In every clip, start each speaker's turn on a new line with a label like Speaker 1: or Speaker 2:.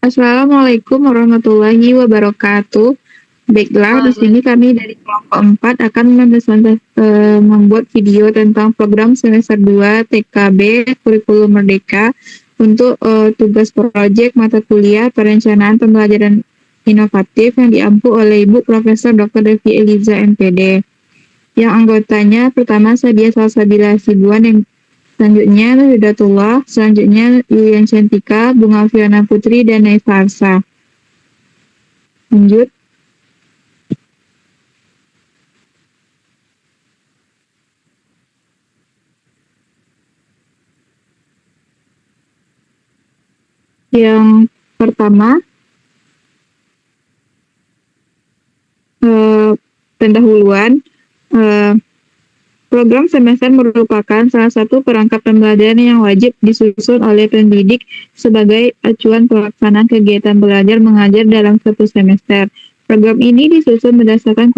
Speaker 1: Assalamualaikum warahmatullahi wabarakatuh. Baiklah, di sini kami dari kelompok 4 akan membuat video tentang program semester 2 TKB Kurikulum Merdeka untuk tugas proyek mata kuliah perencanaan pembelajaran inovatif yang diampu oleh Ibu Profesor Dr. Devi Eliza MPD. Yang anggotanya pertama Sadia Salsabila Hasibuan, yang selanjutnya Hidatullah, selanjutnya Lilian Cantika, Bunga Fiona Putri, dan Naifa Arsa. Lanjut. Yang pertama, pendahuluan. Program semester merupakan salah satu perangkat pembelajaran yang wajib disusun oleh pendidik sebagai acuan pelaksanaan kegiatan belajar mengajar dalam satu semester. Program ini disusun berdasarkan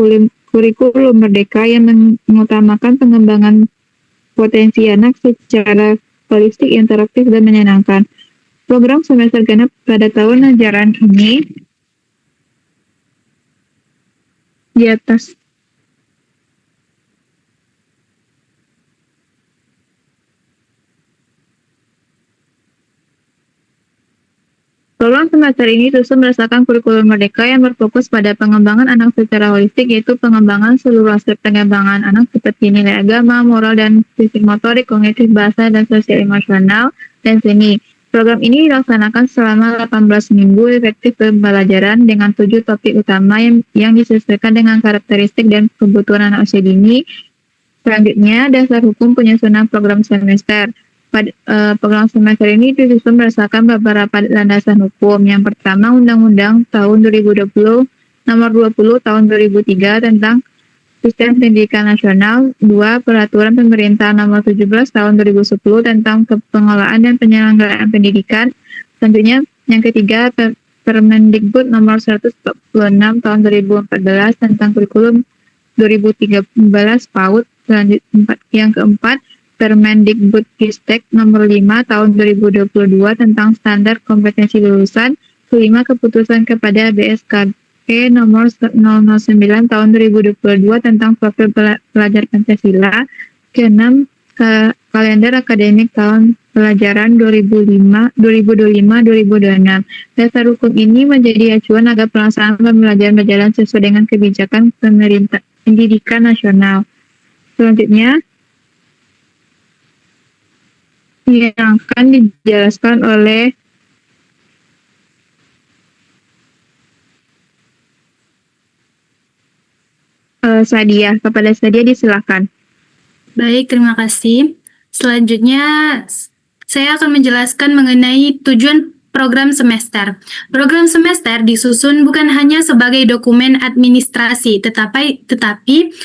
Speaker 1: kurikulum merdeka yang mengutamakan pengembangan potensi anak secara holistik, interaktif, dan menyenangkan. Program semester genap pada tahun ajaran ini di atas Program semester ini disusun berdasarkan kurikulum merdeka yang berfokus pada pengembangan anak secara holistik, yaitu pengembangan seluruh aspek pengembangan anak seperti nilai agama, moral, dan fisik motorik, kognitif, bahasa, dan sosial emosional, dan seni. Program ini dilaksanakan selama 18 minggu efektif pembelajaran dengan 7 topik utama yang disesuaikan dengan karakteristik dan kebutuhan anak usia dini. Selanjutnya, dasar hukum penyusunan program semester. Program semester ini disusun berdasarkan beberapa landasan hukum. Yang pertama, Undang-Undang tahun 2020 Nomor 20 tahun 2003 tentang Sistem Pendidikan Nasional. 2. Peraturan Pemerintah Nomor 17 tahun 2010 tentang pengelolaan dan penyelenggaraan pendidikan. Selanjutnya, yang ketiga, Permendikbud Nomor 146 tahun 2014 tentang kurikulum 2013 PAUD. Selanjutnya, yang keempat, Permendikbudristek Nomor 5 Tahun 2022 tentang Standar Kompetensi Lulusan. Kelima, Keputusan kepada BSKP Nomor 009 Tahun 2022 tentang Profil Pelajar Pancasila. Keenam, Kalender Akademik Tahun Pelajaran 2025-2026. Dasar hukum ini menjadi acuan agar pelaksanaan pembelajaran berjalan sesuai dengan kebijakan pemerintah pendidikan nasional. Selanjutnya, yang akan dijelaskan oleh Sadia. Kepada Sadia disilakan.
Speaker 2: Baik, terima kasih. Selanjutnya, saya akan menjelaskan mengenai tujuan program semester. Program semester disusun bukan hanya sebagai dokumen administrasi, tetapi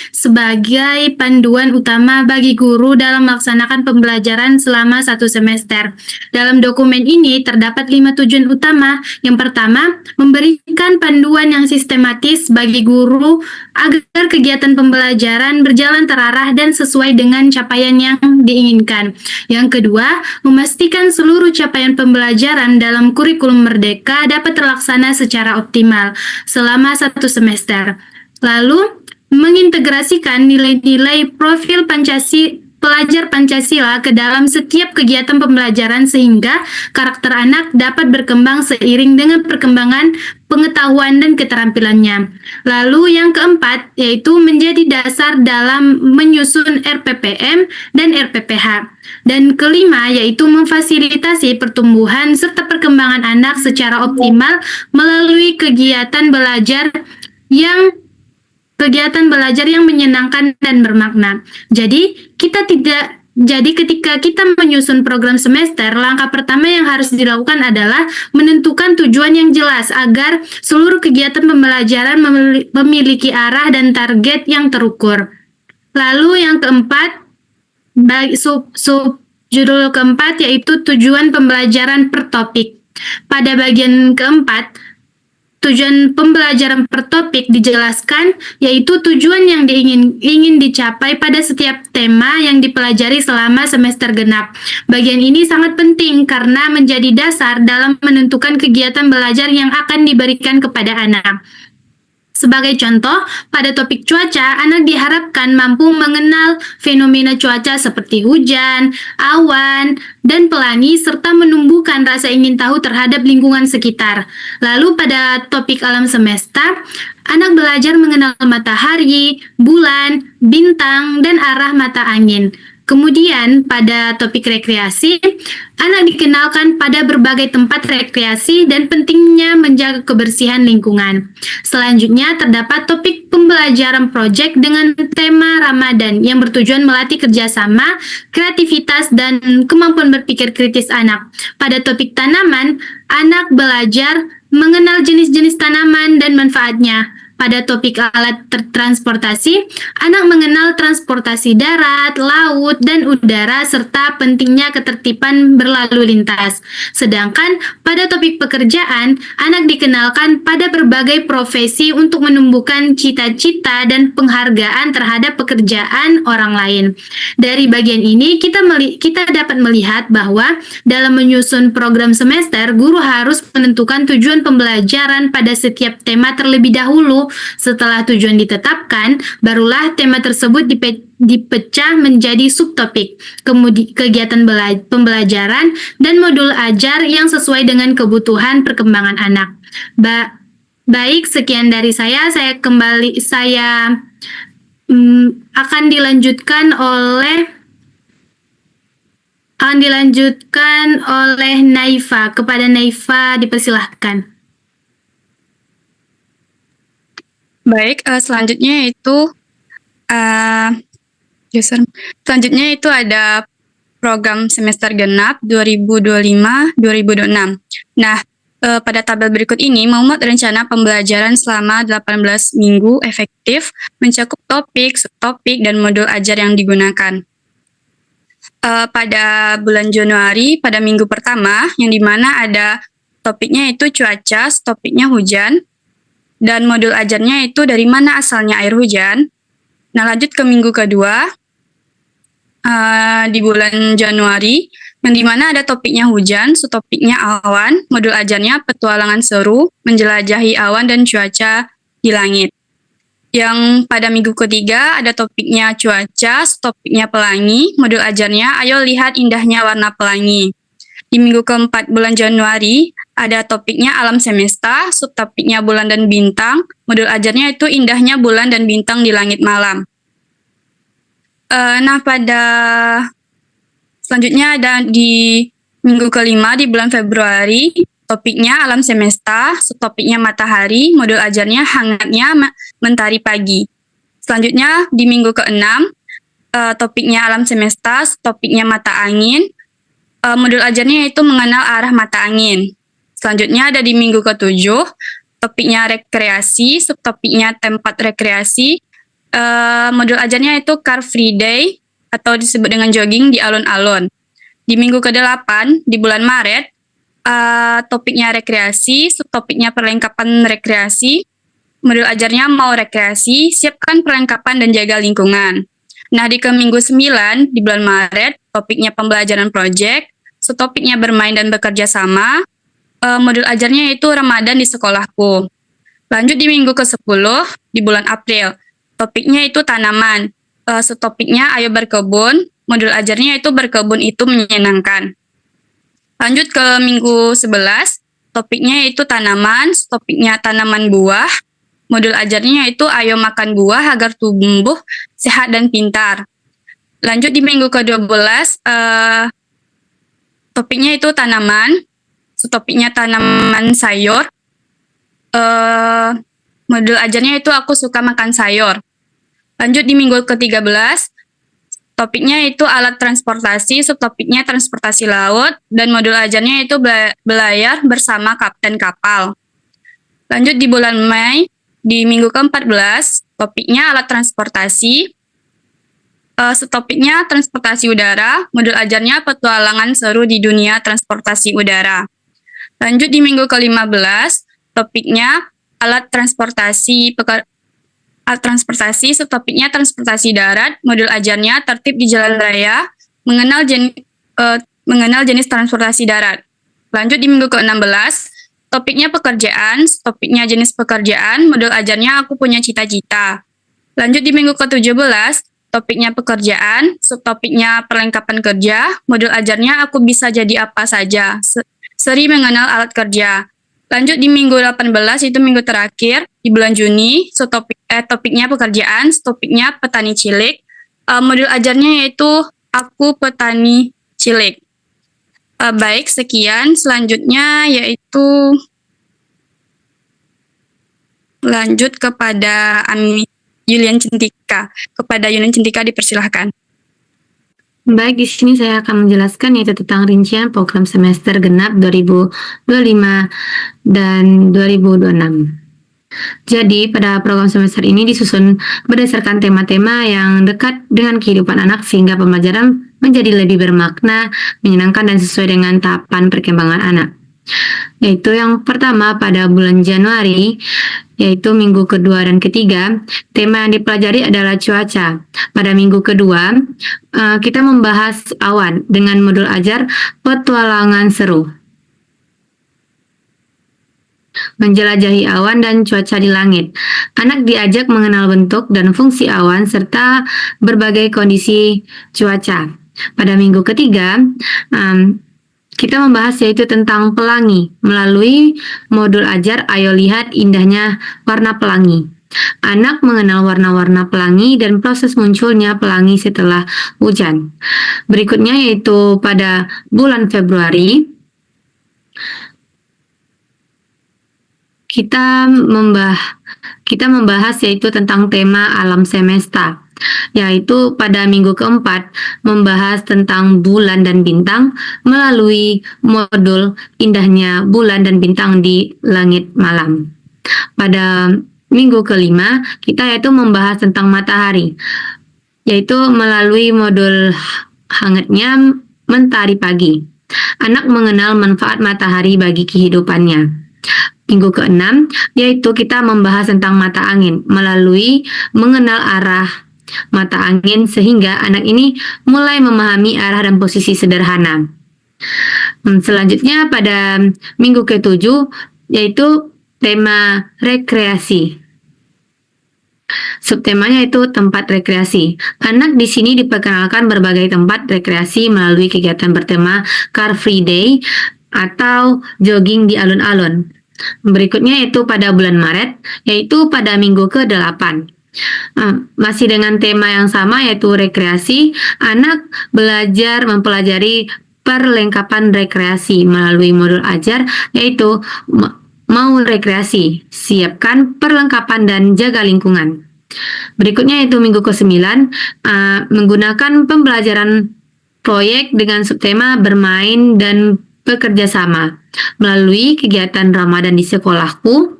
Speaker 2: sebagai panduan utama bagi guru dalam melaksanakan pembelajaran selama satu semester. Dalam dokumen ini terdapat 5 tujuan utama. Yang pertama, memberikan panduan yang sistematis bagi guru agar kegiatan pembelajaran berjalan terarah dan sesuai dengan capaian yang diinginkan. Yang kedua, memastikan seluruh capaian pembelajaran dalam kurikulum merdeka dapat terlaksana secara optimal selama satu semester. Lalu, mengintegrasikan nilai-nilai profil pelajar Pancasila ke dalam setiap kegiatan pembelajaran sehingga karakter anak dapat berkembang seiring dengan perkembangan pengetahuan dan keterampilannya. Lalu yang keempat, yaitu menjadi dasar dalam menyusun RPPM dan RPPH. Dan kelima, yaitu memfasilitasi pertumbuhan serta perkembangan anak secara optimal melalui kegiatan belajar yang menyenangkan dan bermakna. Jadi ketika kita menyusun program semester, langkah pertama yang harus dilakukan adalah menentukan tujuan yang jelas agar seluruh kegiatan pembelajaran memiliki arah dan target yang terukur. Lalu yang keempat, judul keempat yaitu tujuan pembelajaran per topik. Pada bagian keempat, Tujuan pembelajaran per topik dijelaskan, yaitu tujuan yang ingin dicapai pada setiap tema yang dipelajari selama semester genap. Bagian ini sangat penting karena menjadi dasar dalam menentukan kegiatan belajar yang akan diberikan kepada anak. Sebagai contoh, pada topik cuaca, anak diharapkan mampu mengenal fenomena cuaca seperti hujan, awan, dan pelangi, serta menumbuhkan rasa ingin tahu terhadap lingkungan sekitar. Lalu pada topik alam semesta, anak belajar mengenal matahari, bulan, bintang, dan arah mata angin. Kemudian pada topik rekreasi, anak dikenalkan pada berbagai tempat rekreasi dan pentingnya menjaga kebersihan lingkungan. Selanjutnya terdapat topik pembelajaran proyek dengan tema Ramadan yang bertujuan melatih kerjasama, kreativitas, dan kemampuan berpikir kritis anak. Pada topik tanaman, anak belajar mengenal jenis-jenis tanaman dan manfaatnya. Pada topik alat transportasi, anak mengenal transportasi darat, laut, dan udara, serta pentingnya ketertiban berlalu lintas. Sedangkan pada topik pekerjaan, anak dikenalkan pada berbagai profesi untuk menumbuhkan cita-cita dan penghargaan terhadap pekerjaan orang lain. Dari bagian ini, kita dapat melihat bahwa dalam menyusun program semester, guru harus menentukan tujuan pembelajaran pada setiap tema terlebih dahulu. Setelah tujuan ditetapkan, barulah tema tersebut dipecah menjadi subtopik, kemudian kegiatan pembelajaran, dan modul ajar yang sesuai dengan kebutuhan perkembangan anak. Baik, sekian dari saya. Akan dilanjutkan oleh Naifa. Kepada Naifa dipersilahkan.
Speaker 3: Baik, selanjutnya itu ada program semester genap 2025-2026. Nah, pada tabel berikut ini memuat rencana pembelajaran selama 18 minggu efektif mencakup topik, subtopik, dan modul ajar yang digunakan. Pada bulan Januari, pada minggu pertama, yang dimana ada topiknya itu cuaca, topiknya hujan, dan modul ajarnya itu dari mana asalnya air hujan. Nah, lanjut ke minggu kedua, di bulan Januari, yang dimana ada topiknya hujan, subtopiknya awan, modul ajarnya petualangan seru, menjelajahi awan dan cuaca di langit. Yang pada minggu ketiga ada topiknya cuaca, subtopiknya pelangi, modul ajarnya ayo lihat indahnya warna pelangi. Di minggu keempat bulan Januari, ada topiknya alam semesta, subtopiknya bulan dan bintang, modul ajarnya itu indahnya bulan dan bintang di langit malam. Nah, pada selanjutnya ada di minggu kelima di bulan Februari, topiknya alam semesta, subtopiknya matahari, modul ajarnya hangatnya mentari pagi. Selanjutnya di minggu keenam, topiknya alam semesta, subtopiknya mata angin, modul ajarnya itu mengenal arah mata angin. Selanjutnya ada di minggu ke-7, topiknya rekreasi, subtopiknya tempat rekreasi, modul ajarnya itu Car Free Day atau disebut dengan jogging di alun-alun. Di minggu ke-8, di bulan Maret, topiknya rekreasi, subtopiknya perlengkapan rekreasi, modul ajarnya mau rekreasi, siapkan perlengkapan dan jaga lingkungan. Nah, di minggu 9, di bulan Maret, topiknya pembelajaran proyek, subtopiknya bermain dan bekerja sama, modul ajarnya itu Ramadan di sekolahku. Lanjut di minggu ke-10, di bulan April, topiknya itu tanaman, subtopiknya ayo berkebun, modul ajarnya itu berkebun itu menyenangkan. Lanjut ke minggu 11, topiknya itu tanaman, subtopiknya tanaman buah, modul ajarnya itu ayo makan buah agar tumbuh sehat dan pintar. Lanjut di minggu ke-12, topiknya itu tanaman, subtopiknya tanaman sayur, modul ajarnya itu aku suka makan sayur. Lanjut di minggu ke-13, topiknya itu alat transportasi, subtopiknya transportasi laut, dan modul ajarnya itu belayar bersama kapten kapal. Lanjut di bulan Mei, di minggu ke-14, topiknya alat transportasi, subtopiknya transportasi udara, modul ajarnya petualangan seru di dunia transportasi udara. Lanjut di minggu ke-15, topiknya alat transportasi subtopiknya transportasi darat, modul ajarnya tertib di jalan raya, mengenal jenis transportasi darat. Lanjut di minggu ke-16, topiknya pekerjaan, topiknya jenis pekerjaan, modul ajarnya aku punya cita-cita. Lanjut di minggu ke-17, topiknya pekerjaan, subtopiknya perlengkapan kerja, modul ajarnya aku bisa jadi apa saja, seri mengenal alat kerja. Lanjut di minggu 18, itu minggu terakhir, di bulan Juni, topiknya pekerjaan, topiknya petani cilik, modul ajarnya yaitu aku petani cilik. Baik, sekian. Selanjutnya yaitu lanjut kepada Yulian Cintika. Kepada Yulian Cintika dipersilahkan.
Speaker 4: Baik, di sini saya akan menjelaskan yaitu tentang rincian program semester genap 2025 dan 2026. Jadi, pada program semester ini disusun berdasarkan tema-tema yang dekat dengan kehidupan anak sehingga pembelajaran menjadi lebih bermakna, menyenangkan, dan sesuai dengan tahapan perkembangan anak. Yaitu yang pertama pada bulan Januari, yaitu minggu kedua dan ketiga, tema yang dipelajari adalah cuaca. Pada minggu kedua, kita membahas awan dengan modul ajar petualangan seru. Menjelajahi awan dan cuaca di langit. Anak diajak mengenal bentuk dan fungsi awan serta berbagai kondisi cuaca. Pada minggu ketiga, kita membahas yaitu tentang pelangi melalui modul ajar Ayo Lihat Indahnya Warna Pelangi. Anak mengenal warna-warna pelangi dan proses munculnya pelangi setelah hujan. Berikutnya yaitu pada bulan Februari, kita membahas yaitu tentang tema alam semesta, yaitu pada minggu keempat membahas tentang bulan dan bintang melalui modul indahnya bulan dan bintang di langit malam. Pada minggu kelima kita yaitu membahas tentang matahari, yaitu melalui modul hangatnya mentari pagi. Anak mengenal manfaat matahari bagi kehidupannya. Minggu ke-6 yaitu kita membahas tentang mata angin melalui mengenal arah mata angin sehingga anak ini mulai memahami arah dan posisi sederhana. Selanjutnya pada minggu ke-7 yaitu tema rekreasi. Subtemanya itu tempat rekreasi. Anak di sini diperkenalkan berbagai tempat rekreasi melalui kegiatan bertema Car Free Day atau jogging di alun-alun. Berikutnya yaitu pada bulan Maret, yaitu pada minggu ke-8. Masih dengan tema yang sama yaitu rekreasi, anak belajar mempelajari perlengkapan rekreasi melalui modul ajar yaitu mau rekreasi, siapkan perlengkapan dan jaga lingkungan. Berikutnya yaitu minggu ke-9, menggunakan pembelajaran proyek dengan subtema bermain dan bekerja sama melalui kegiatan Ramadan di sekolahku.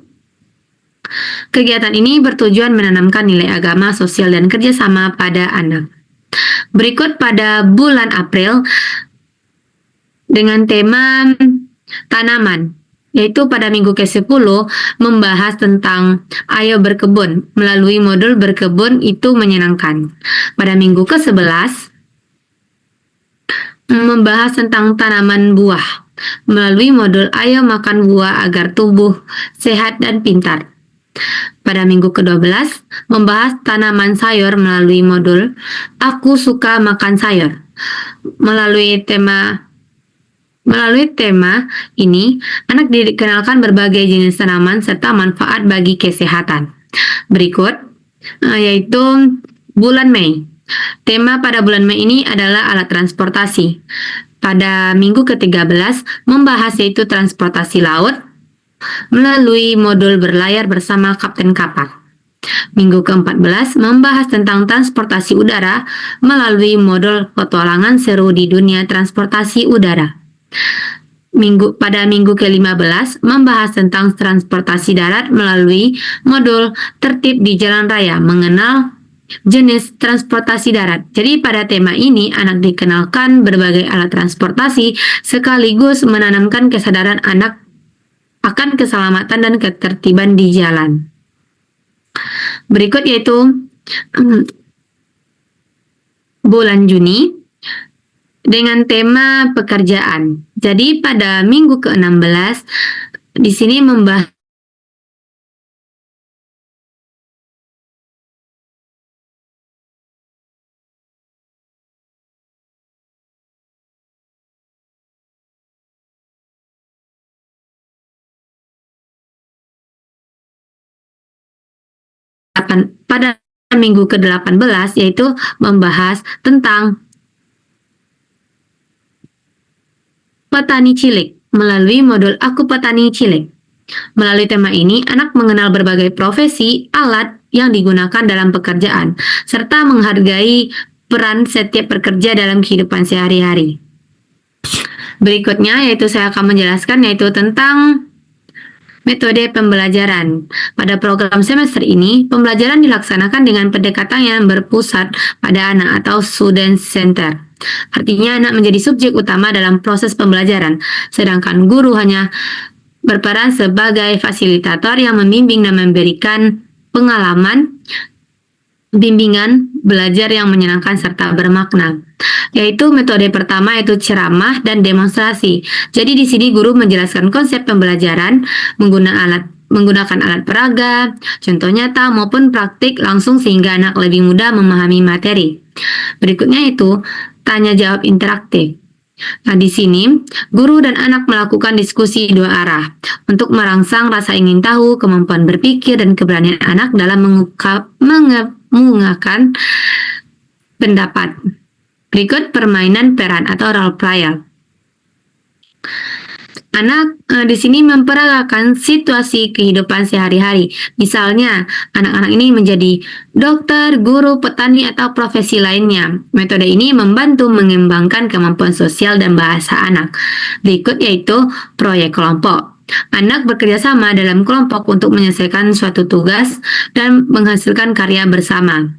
Speaker 4: Kegiatan ini bertujuan menanamkan nilai agama, sosial, dan kerjasama pada anak. Berikut pada bulan April dengan tema tanaman, yaitu pada minggu ke-10 membahas tentang ayo berkebun melalui modul berkebun itu menyenangkan. Pada minggu ke-11 membahas tentang tanaman buah melalui modul ayo makan buah agar tubuh sehat dan pintar. Pada minggu ke-12 membahas tanaman sayur melalui modul aku suka makan sayur. Melalui tema ini, anak dikenalkan berbagai jenis tanaman serta manfaat bagi kesehatan. Berikut yaitu bulan Mei. Tema pada bulan Mei ini adalah alat transportasi. Pada minggu ke-13 membahas yaitu transportasi laut melalui modul berlayar bersama kapten kapal. Minggu ke-14 membahas tentang transportasi udara melalui modul petualangan seru di dunia transportasi udara. Pada minggu ke-15 membahas tentang transportasi darat melalui modul tertib di jalan raya, mengenal jenis transportasi darat. Jadi pada tema ini anak dikenalkan berbagai alat transportasi sekaligus menanamkan kesadaran anak akan keselamatan dan ketertiban di jalan. Berikut yaitu bulan Juni dengan tema pekerjaan. Jadi pada minggu ke-16 di sini membahas pada minggu ke-18 yaitu membahas tentang petani cilik melalui modul Aku Petani Cilik. Melalui tema ini, anak mengenal berbagai profesi, alat yang digunakan dalam pekerjaan, serta menghargai peran setiap pekerja dalam kehidupan sehari-hari. Berikutnya yaitu saya akan menjelaskan yaitu tentang metode pembelajaran. Pada program semester ini, pembelajaran dilaksanakan dengan pendekatan yang berpusat pada anak atau student center. Artinya anak menjadi subjek utama dalam proses pembelajaran, sedangkan guru hanya berperan sebagai fasilitator yang membimbing dan memberikan pengalaman bimbingan belajar yang menyenangkan serta bermakna. Yaitu metode pertama yaitu ceramah dan demonstrasi. Jadi di sini guru menjelaskan konsep pembelajaran menggunakan alat peraga, contoh nyata maupun praktik langsung sehingga anak lebih mudah memahami materi. Berikutnya itu tanya jawab interaktif. Nah, di sini guru dan anak melakukan diskusi dua arah untuk merangsang rasa ingin tahu, kemampuan berpikir, dan keberanian anak dalam mengungkapkan pendapat. Berikut permainan peran atau role play. Anak di sini memperagakan situasi kehidupan sehari-hari. Misalnya, anak-anak ini menjadi dokter, guru, petani, atau profesi lainnya. Metode ini membantu mengembangkan kemampuan sosial dan bahasa anak. Berikut yaitu proyek kelompok. Anak bekerja sama dalam kelompok untuk menyelesaikan suatu tugas dan menghasilkan karya bersama.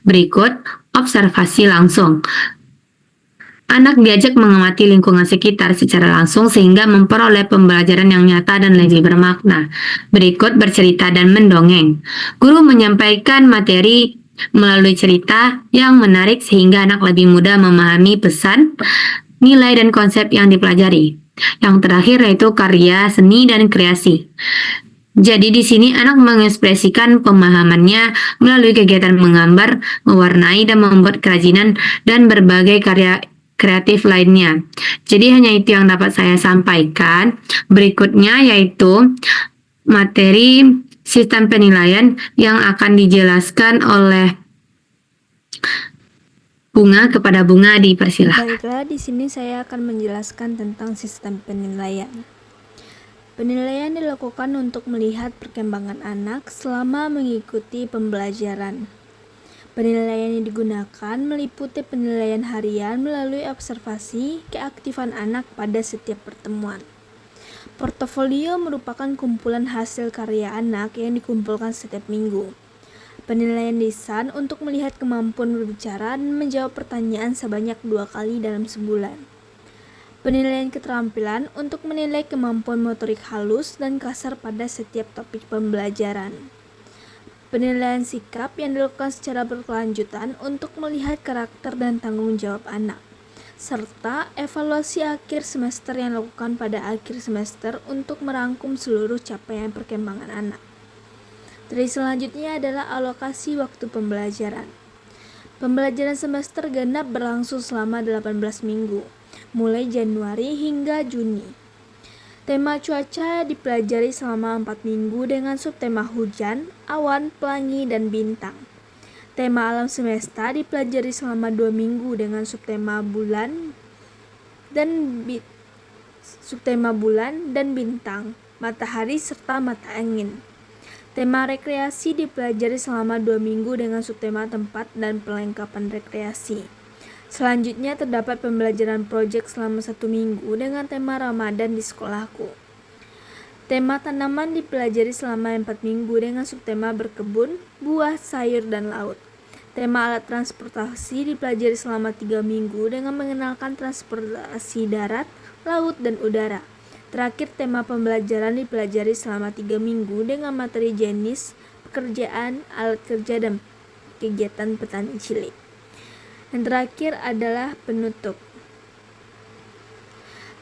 Speaker 4: Berikut observasi langsung. Anak diajak mengamati lingkungan sekitar secara langsung sehingga memperoleh pembelajaran yang nyata dan lebih bermakna. Berikut bercerita dan mendongeng. Guru menyampaikan materi melalui cerita yang menarik sehingga anak lebih mudah memahami pesan, nilai, dan konsep yang dipelajari. Yang terakhir yaitu karya seni dan kreasi. Jadi di sini anak mengekspresikan pemahamannya melalui kegiatan menggambar, mewarnai, dan membuat kerajinan dan berbagai karya kreatif lainnya. Jadi hanya itu yang dapat saya sampaikan. Berikutnya yaitu materi sistem penilaian yang akan dijelaskan oleh Bunga. Kepada Bunga dipersilahkan.
Speaker 5: Baiklah, di sini saya akan menjelaskan tentang sistem penilaian. Penilaian dilakukan untuk melihat perkembangan anak selama mengikuti pembelajaran. Penilaian yang digunakan meliputi penilaian harian melalui observasi keaktifan anak pada setiap pertemuan. Portofolio merupakan kumpulan hasil karya anak yang dikumpulkan setiap minggu. Penilaian lisan untuk melihat kemampuan berbicara dan menjawab pertanyaan sebanyak 2 kali dalam sebulan. Penilaian keterampilan untuk menilai kemampuan motorik halus dan kasar pada setiap topik pembelajaran. Penilaian sikap yang dilakukan secara berkelanjutan untuk melihat karakter dan tanggung jawab anak, serta evaluasi akhir semester yang dilakukan pada akhir semester untuk merangkum seluruh capaian perkembangan anak. Dari selanjutnya adalah alokasi waktu pembelajaran. Pembelajaran semester genap berlangsung selama 18 minggu, mulai Januari hingga Juni. Tema cuaca dipelajari selama 4 minggu dengan subtema hujan, awan, pelangi, dan bintang. Tema alam semesta dipelajari selama 2 minggu dengan subtema bulan dan bintang, matahari, serta mata angin. Tema rekreasi dipelajari selama 2 minggu dengan subtema tempat dan perlengkapan rekreasi. Selanjutnya terdapat pembelajaran proyek selama 1 minggu dengan tema Ramadan di sekolahku. Tema tanaman dipelajari selama 4 minggu dengan subtema berkebun, buah, sayur, dan laut. Tema alat transportasi dipelajari selama 3 minggu dengan mengenalkan transportasi darat, laut, dan udara. Terakhir, tema pembelajaran dipelajari selama 3 minggu dengan materi jenis, pekerjaan, alat kerja, dan kegiatan petani cilik. Yang terakhir adalah penutup.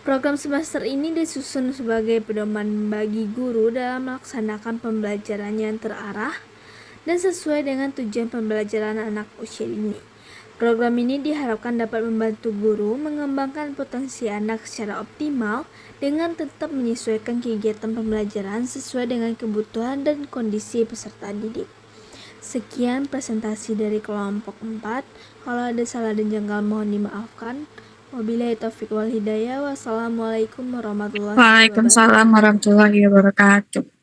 Speaker 5: Program semester ini disusun sebagai pedoman bagi guru dalam melaksanakan pembelajaran yang terarah dan sesuai dengan tujuan pembelajaran anak usia dini. Program ini diharapkan dapat membantu guru mengembangkan potensi anak secara optimal dengan tetap menyesuaikan kegiatan pembelajaran sesuai dengan kebutuhan dan kondisi peserta didik. Sekian presentasi dari kelompok 4. Kalau ada salah dan janggal mohon dimaafkan. Wabillahi taufiq wal hidayah. Wassalamualaikum warahmatullahi wabarakatuh.
Speaker 3: Waalaikumsalam warahmatullahi wabarakatuh.